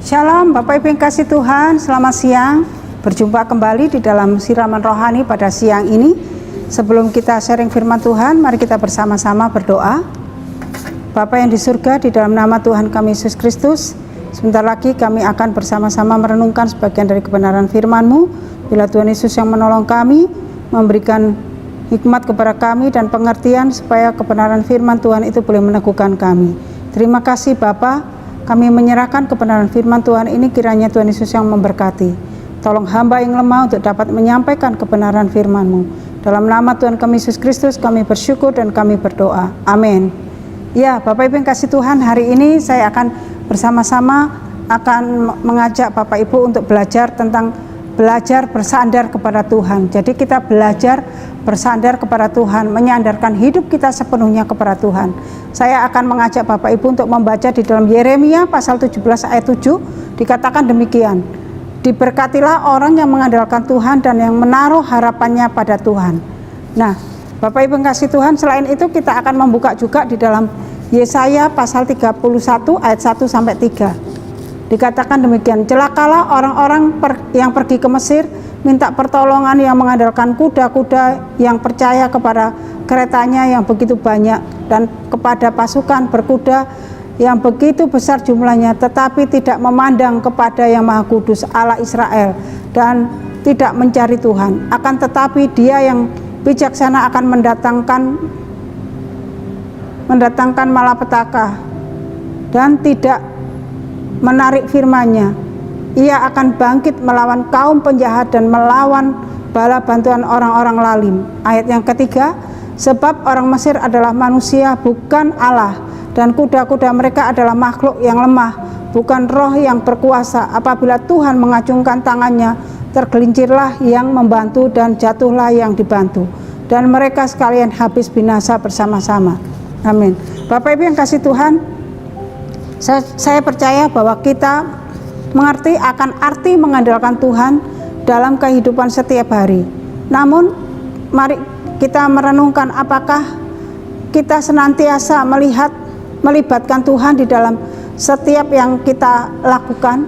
Shalom Bapak Ibu yang kasih Tuhan, selamat siang. Berjumpa kembali di dalam siraman rohani pada siang ini. Sebelum kita sharing firman Tuhan, mari kita bersama-sama berdoa. Bapa yang di surga, di dalam nama Tuhan kami Yesus Kristus, sebentar lagi kami akan bersama-sama merenungkan sebagian dari kebenaran firman-Mu. Bila Tuhan Yesus yang menolong kami, memberikan hikmat kepada kami dan pengertian supaya kebenaran firman Tuhan itu boleh meneguhkan kami. Terima kasih Bapa. Kami menyerahkan kebenaran firman Tuhan ini, kiranya Tuhan Yesus yang memberkati. Tolong hamba yang lemah untuk dapat menyampaikan kebenaran firman-Mu. Dalam nama Tuhan kami Yesus Kristus kami bersyukur dan kami berdoa. Amin. Ya, Bapak Ibu yang kasih Tuhan, hari ini saya akan bersama-sama mengajak Bapak Ibu untuk belajar bersandar kepada Tuhan. Jadi kita belajar bersandar kepada Tuhan, menyandarkan hidup kita sepenuhnya kepada Tuhan. Saya akan mengajak Bapak Ibu untuk membaca di dalam Yeremia pasal 17 ayat 7, dikatakan demikian. Diberkatilah orang yang mengandalkan Tuhan dan yang menaruh harapannya pada Tuhan. Nah, Bapak Ibu yang kasih Tuhan, selain itu kita akan membuka juga di dalam Yesaya pasal 31 ayat 1 sampai 3. Dikatakan demikian, celakalah orang-orang yang pergi ke Mesir, minta pertolongan yang mengandalkan kuda-kuda yang percaya kepada keretanya yang begitu banyak dan kepada pasukan berkuda yang begitu besar jumlahnya, tetapi tidak memandang kepada yang Maha Kudus Allah Israel dan tidak mencari Tuhan. Akan tetapi Dia yang bijaksana akan mendatangkan malapetaka dan tidak menarik firman-Nya. Ia akan bangkit melawan kaum penjahat dan melawan bala bantuan orang-orang lalim. Ayat yang ketiga, sebab orang Mesir adalah manusia bukan Allah, dan kuda-kuda mereka adalah makhluk yang lemah, bukan roh yang berkuasa. Apabila Tuhan mengacungkan tangannya, tergelincirlah yang membantu dan jatuhlah yang dibantu, dan mereka sekalian habis binasa bersama-sama. Amin. Bapak Ibu yang kasih Tuhan, saya percaya bahwa kita mengerti akan arti mengandalkan Tuhan dalam kehidupan setiap hari. Namun mari kita merenungkan, apakah kita senantiasa melibatkan Tuhan di dalam setiap yang kita lakukan?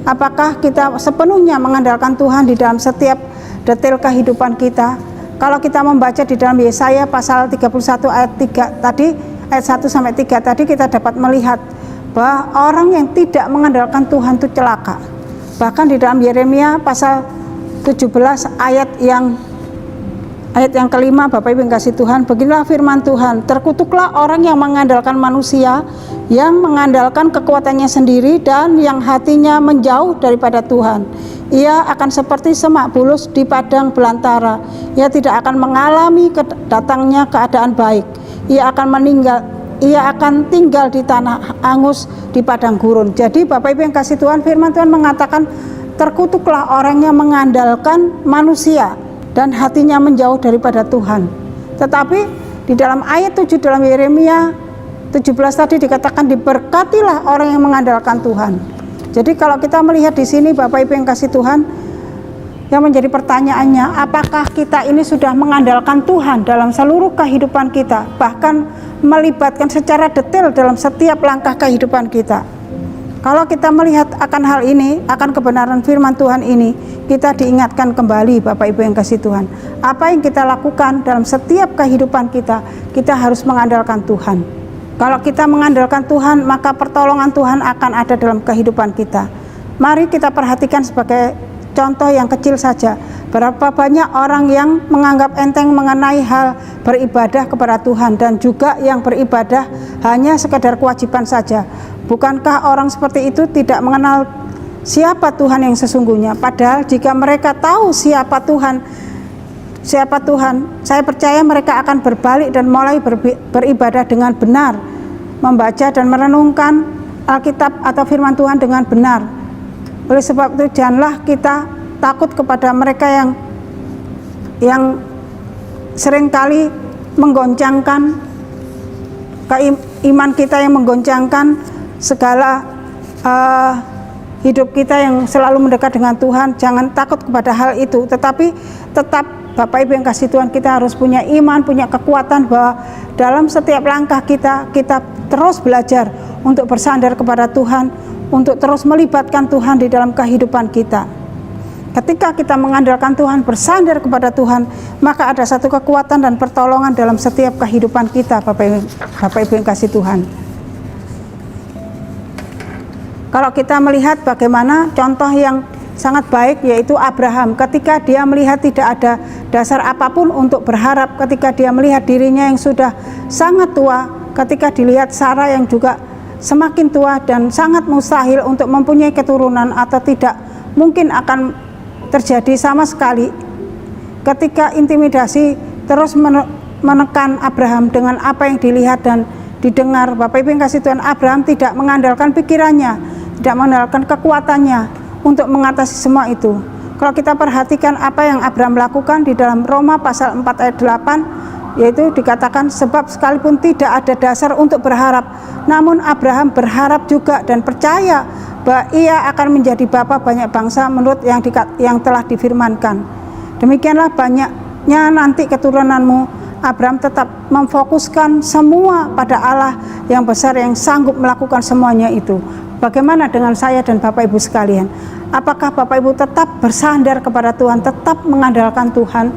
Apakah kita sepenuhnya mengandalkan Tuhan di dalam setiap detail kehidupan kita? Kalau kita membaca di dalam Yesaya pasal 31 ayat 3 tadi, ayat 1 sampai 3 tadi, kita dapat melihat bahwa orang yang tidak mengandalkan Tuhan itu celaka. Bahkan di dalam Yeremia pasal 17 ayat yang kelima, Bapak Ibu yang kasih Tuhan, beginilah firman Tuhan, terkutuklah orang yang mengandalkan manusia, yang mengandalkan kekuatannya sendiri dan yang hatinya menjauh daripada Tuhan. Ia akan seperti semak bulus di padang belantara. Ia tidak akan mengalami datangnya keadaan baik. Ia akan tinggal di tanah angus di padang gurun. Jadi Bapak Ibu yang kasih Tuhan, firman Tuhan mengatakan terkutuklah orang yang mengandalkan manusia dan hatinya menjauh daripada Tuhan. Tetapi di dalam ayat 7 dalam Yeremia 17 tadi dikatakan diberkatilah orang yang mengandalkan Tuhan. Jadi kalau kita melihat di sini Bapak Ibu yang kasih Tuhan, yang menjadi pertanyaannya, apakah kita ini sudah mengandalkan Tuhan dalam seluruh kehidupan kita, bahkan melibatkan secara detail dalam setiap langkah kehidupan kita? Kalau kita melihat akan hal ini, akan kebenaran firman Tuhan ini, kita diingatkan kembali Bapak Ibu yang kasih Tuhan, apa yang kita lakukan dalam setiap kehidupan kita, kita harus mengandalkan Tuhan. Kalau kita mengandalkan Tuhan, maka pertolongan Tuhan akan ada dalam kehidupan kita. Mari kita perhatikan sebagai contoh yang kecil saja, berapa banyak orang yang menganggap enteng mengenai hal beribadah kepada Tuhan, dan juga yang beribadah hanya sekadar kewajiban saja. Bukankah orang seperti itu tidak mengenal siapa Tuhan yang sesungguhnya? Padahal jika mereka tahu siapa Tuhan, saya percaya mereka akan berbalik dan mulai beribadah dengan benar, membaca dan merenungkan Alkitab atau firman Tuhan dengan benar. Oleh sebab itu, janganlah kita takut kepada mereka yang seringkali menggoncangkan iman kita, yang menggoncangkan segala hidup kita yang selalu mendekat dengan Tuhan. Jangan takut kepada hal itu, tetapi tetap Bapak Ibu yang kasih Tuhan, kita harus punya iman, punya kekuatan bahwa dalam setiap langkah kita terus belajar untuk bersandar kepada Tuhan, untuk terus melibatkan Tuhan di dalam kehidupan kita. Ketika kita mengandalkan Tuhan, bersandar kepada Tuhan, maka ada satu kekuatan dan pertolongan dalam setiap kehidupan kita, Bapak Ibu yang kasih Tuhan. Kalau kita melihat bagaimana contoh yang sangat baik, yaitu Abraham, ketika dia melihat tidak ada dasar apapun untuk berharap, ketika dia melihat dirinya yang sudah sangat tua, ketika dilihat Sarah yang juga semakin tua dan sangat mustahil untuk mempunyai keturunan atau tidak mungkin akan terjadi sama sekali, ketika intimidasi terus menekan Abraham dengan apa yang dilihat dan didengar, Bapak Ibu yang kasih Tuhan, Abraham tidak mengandalkan pikirannya, tidak mengandalkan kekuatannya untuk mengatasi semua itu. Kalau kita perhatikan apa yang Abraham lakukan di dalam Roma pasal 4 ayat 8, yaitu dikatakan, sebab sekalipun tidak ada dasar untuk berharap, namun Abraham berharap juga dan percaya bahwa ia akan menjadi bapa banyak bangsa menurut yang telah difirmankan. Demikianlah banyaknya nanti keturunanmu. Abraham tetap memfokuskan semua pada Allah yang besar yang sanggup melakukan semuanya itu. Bagaimana dengan saya dan Bapak Ibu sekalian? Apakah Bapak Ibu tetap bersandar kepada Tuhan, tetap mengandalkan Tuhan,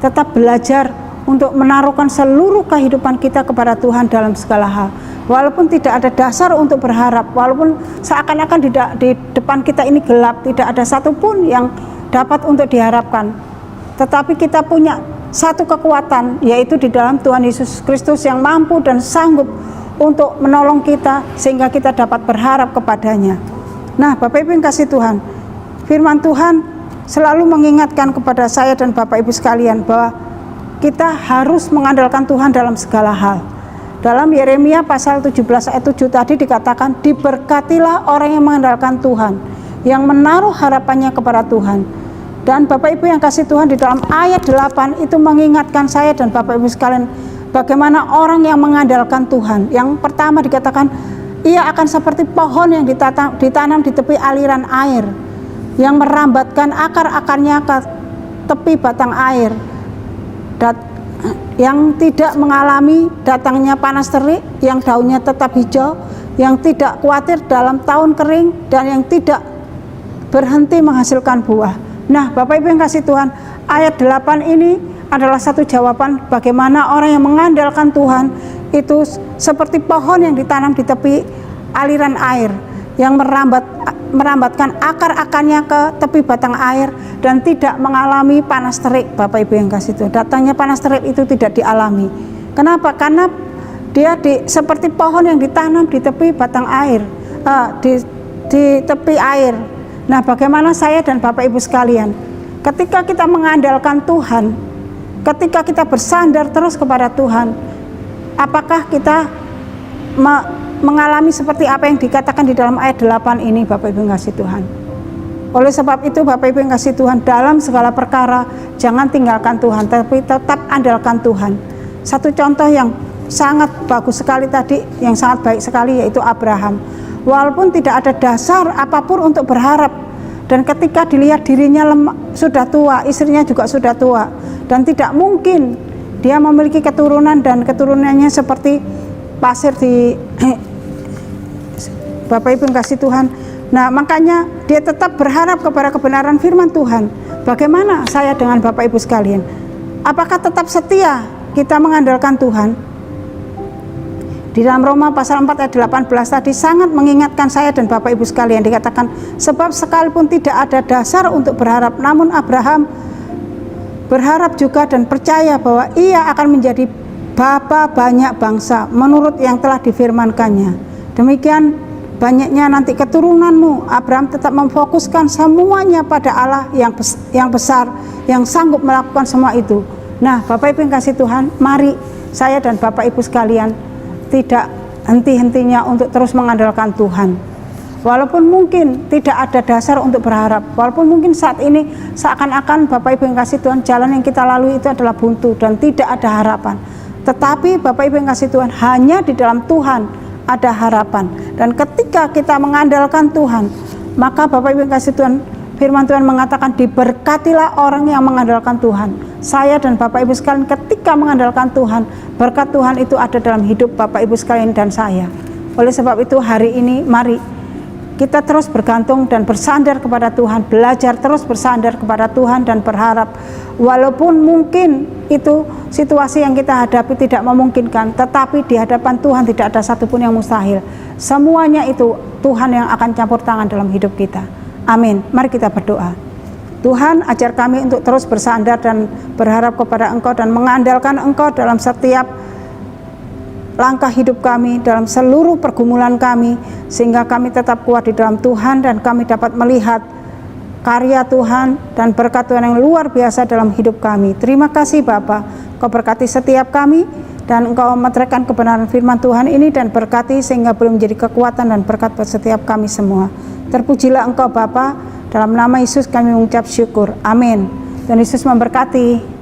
tetap belajar untuk menaruhkan seluruh kehidupan kita kepada Tuhan dalam segala hal? Walaupun tidak ada dasar untuk berharap, walaupun seakan-akan di depan kita ini gelap, tidak ada satupun yang dapat untuk diharapkan, tetapi kita punya satu kekuatan, yaitu di dalam Tuhan Yesus Kristus yang mampu dan sanggup untuk menolong kita sehingga kita dapat berharap kepadanya. Nah, Bapak Ibu yang kasih Tuhan, firman Tuhan selalu mengingatkan kepada saya dan Bapak Ibu sekalian bahwa kita harus mengandalkan Tuhan dalam segala hal. Dalam Yeremia pasal 17 ayat 7 tadi dikatakan, diberkatilah orang yang mengandalkan Tuhan, yang menaruh harapannya kepada Tuhan. Dan Bapak Ibu yang kasih Tuhan, di dalam ayat 8 itu mengingatkan saya dan Bapak Ibu sekalian bagaimana orang yang mengandalkan Tuhan. Yang pertama dikatakan, ia akan seperti pohon yang ditanam di tepi aliran air, yang merambatkan akar-akarnya ke tepi batang air, yang tidak mengalami datangnya panas terik, yang daunnya tetap hijau, yang tidak khawatir dalam tahun kering, dan yang tidak berhenti menghasilkan buah. Nah, Bapak Ibu yang kasih Tuhan, ayat 8 ini adalah satu jawaban bagaimana orang yang mengandalkan Tuhan itu seperti pohon yang ditanam di tepi aliran air, yang merambatkan akar-akarnya ke tepi batang air dan tidak mengalami panas terik. Bapak Ibu yang kasih Tuhan, datangnya panas terik itu tidak dialami. Kenapa? Karena dia seperti pohon yang ditanam di tepi batang air, di tepi air. Nah, bagaimana saya dan Bapak Ibu sekalian, ketika kita mengandalkan Tuhan, ketika kita bersandar terus kepada Tuhan, apakah kita mengalami seperti apa yang dikatakan di dalam ayat 8 ini, Bapak Ibu yang kasih Tuhan? Oleh sebab itu, Bapak Ibu yang kasih Tuhan, dalam segala perkara jangan tinggalkan Tuhan, tapi tetap andalkan Tuhan. Satu contoh yang sangat bagus sekali tadi, yang sangat baik sekali, yaitu Abraham. Walaupun tidak ada dasar apapun untuk berharap, dan ketika dilihat dirinya sudah tua, istrinya juga sudah tua, dan tidak mungkin dia memiliki keturunan, dan keturunannya seperti pasir di Bapak Ibu yang kasih Tuhan. Nah, makanya dia tetap berharap kepada kebenaran firman Tuhan. Bagaimana saya dengan Bapak Ibu sekalian? Apakah tetap setia kita mengandalkan Tuhan? Di dalam Roma pasal 4 ayat 18 tadi sangat mengingatkan saya dan Bapak Ibu sekalian, dikatakan, sebab sekalipun tidak ada dasar untuk berharap, namun Abraham berharap juga dan percaya bahwa ia akan menjadi bapa banyak bangsa menurut yang telah difirmankannya. Demikian banyaknya nanti keturunanmu. Abraham tetap memfokuskan semuanya pada Allah yang besar, yang sanggup melakukan semua itu. Nah, Bapak Ibu yang kasih Tuhan, mari saya dan Bapak Ibu sekalian tidak henti-hentinya untuk terus mengandalkan Tuhan. Walaupun mungkin tidak ada dasar untuk berharap, walaupun mungkin saat ini seakan-akan Bapak Ibu yang kasih Tuhan, jalan yang kita lalui itu adalah buntu dan tidak ada harapan. Tetapi Bapak Ibu yang kasih Tuhan, hanya di dalam Tuhan ada harapan. Dan ketika kita mengandalkan Tuhan, maka Bapak Ibu yang kasih Tuhan, firman Tuhan mengatakan, diberkatilah orang yang mengandalkan Tuhan. Saya dan Bapak Ibu sekalian ketika mengandalkan Tuhan, berkat Tuhan itu ada dalam hidup Bapak Ibu sekalian dan saya. Oleh sebab itu hari ini mari kita terus bergantung dan bersandar kepada Tuhan, belajar terus bersandar kepada Tuhan dan berharap walaupun mungkin itu situasi yang kita hadapi tidak memungkinkan, tetapi di hadapan Tuhan tidak ada satupun yang mustahil. Semuanya itu Tuhan yang akan campur tangan dalam hidup kita. Amin. Mari kita berdoa. Tuhan, ajar kami untuk terus bersandar dan berharap kepada Engkau dan mengandalkan Engkau dalam setiap langkah hidup kami, dalam seluruh pergumulan kami, sehingga kami tetap kuat di dalam Tuhan dan kami dapat melihat karya Tuhan dan berkat Tuhan yang luar biasa dalam hidup kami. Terima kasih Bapa, Kau berkati setiap kami dan Engkau meteraikan kebenaran firman Tuhan ini dan berkati sehingga boleh menjadi kekuatan dan berkat buat setiap kami semua. Terpujilah Engkau Bapa, dalam nama Yesus kami mengucap syukur. Amin. Dan Yesus memberkati.